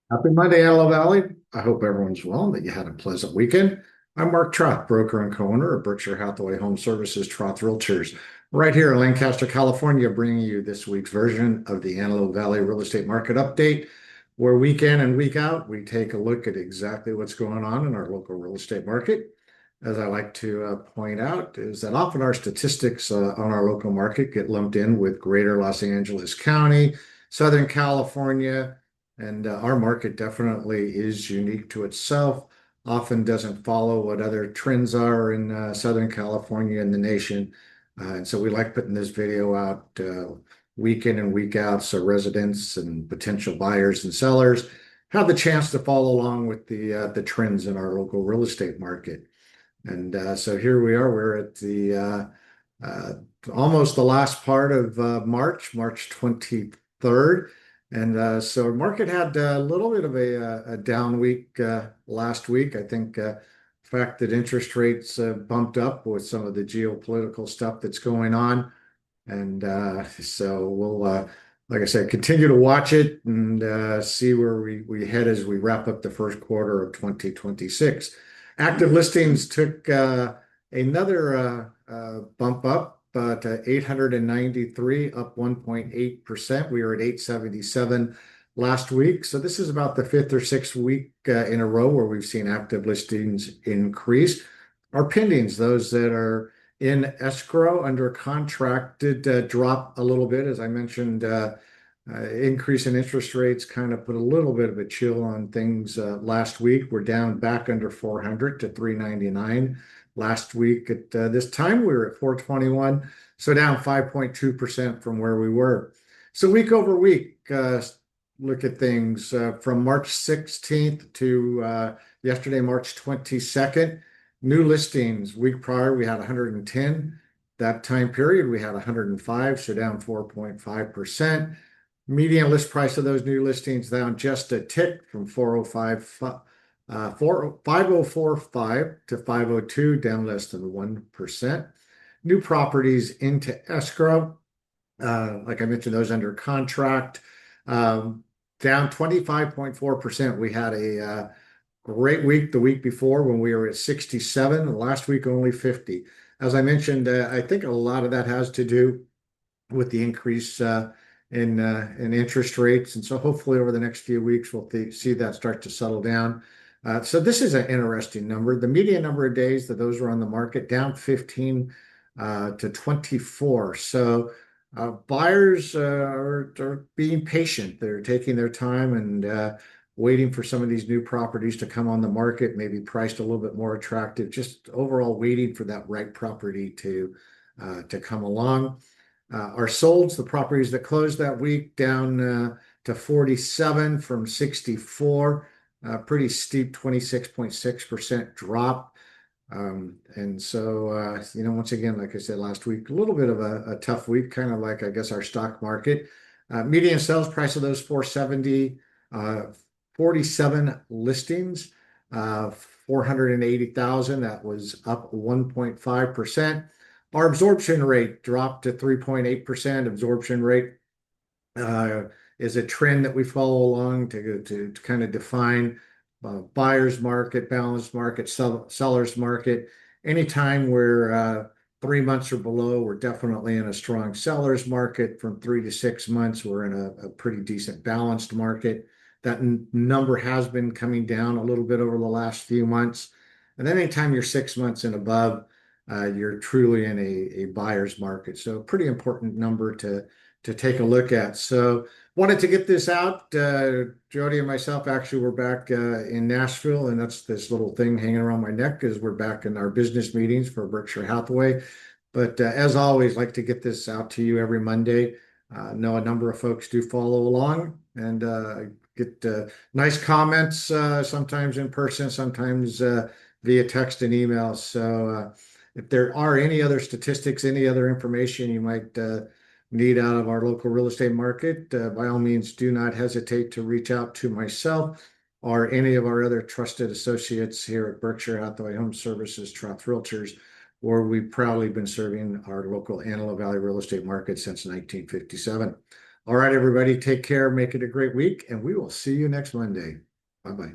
Happy Monday, Antelope Valley. I hope everyone's well and that you had a pleasant weekend. I'm Mark Troth, broker and co-owner of Berkshire Hathaway HomeServices Troth Realtors, right here in Lancaster, California, bringing you this week's version of the Antelope Valley Real Estate Market Update, where week in and week out, we take a look at exactly what's going on in our local real estate market. As I like to point out, is that often our statistics on our local market get lumped in with Greater Los Angeles County, Southern California, and our market definitely is unique to itself, often doesn't follow what other trends are in Southern California and the nation. And so we like putting this video out week in and week out so residents and potential buyers and sellers have the chance to follow along with the trends in our local real estate market. And so here we are. We're at the almost the last part of March 23rd. And so market had a little bit of a down week last week. I think the fact that interest rates bumped up with some of the geopolitical stuff that's going on. And so we'll, like I said, continue to watch it and see where we head as we wrap up the first quarter of 2026. Active listings took another bump up to 893, up 1.8%. We were at 877 last week. So this is about the fifth or sixth week in a row where we've seen active listings increase. Our pendings, those that are in escrow under contract, did drop a little bit. As I mentioned, increase in interest rates kind of put a little bit of a chill on things last week. We're down back under 400 to 399. Last week at this time, we were at 421, so down 5.2% from where we were. So week over week, look at things from March 16th to yesterday, March 22nd. New listings, week prior, we had 110. That time period, we had 105, so down 4.5%. Median list price of those new listings down just a tick from 5045 to 502, down less than 1%. New properties into escrow, like I mentioned, those under contract, down 25.4%. We had a great week the week before when we were at 67, and last week only 50. As I mentioned, I think a lot of that has to do with the increase in interest rates. And so hopefully over the next few weeks, we'll see that start to settle down. So this is an interesting number. The median number of days that those were on the market down 15 to 24. So buyers are being patient. They're taking their time and waiting for some of these new properties to come on the market, maybe priced a little bit more attractive, just overall waiting for that right property to come along. Our solds, the properties that closed that week, down to 47 from 64, pretty steep 26.6% drop. And so, once again, like I said last week, a little bit of a tough week, kind of like, I guess, our stock market. Median sales price of those 470, 47 listings, 480,000. That was up 1.5%. Our absorption rate dropped to 3.8%. Absorption rate is a trend that we follow along to kind of define buyer's market, balanced market, seller's market. Anytime we're 3 months or below, we're definitely in a strong seller's market. From 3 to 6 months, we're in a pretty decent balanced market. That number has been coming down a little bit over the last few months. And then anytime you're 6 months and above, you're truly in a buyer's market. So pretty important number to take a look at. So wanted to get this out. Jody and myself actually were back in Nashville, and that's this little thing hanging around my neck because we're back in our business meetings for Berkshire Hathaway. But as always, like to get this out to you every Monday. Know a number of folks do follow along and get nice comments, sometimes in person, sometimes via text and email. So if there are any other statistics, any other information you might need out of our local real estate market, by all means, do not hesitate to reach out to myself or any of our other trusted associates here at Berkshire Hathaway HomeServices Troth Realtors, where we've proudly been serving our local Antelope Valley real estate market since 1957. All right, everybody, take care, make it a great week, and we will see you next Monday. Bye-bye.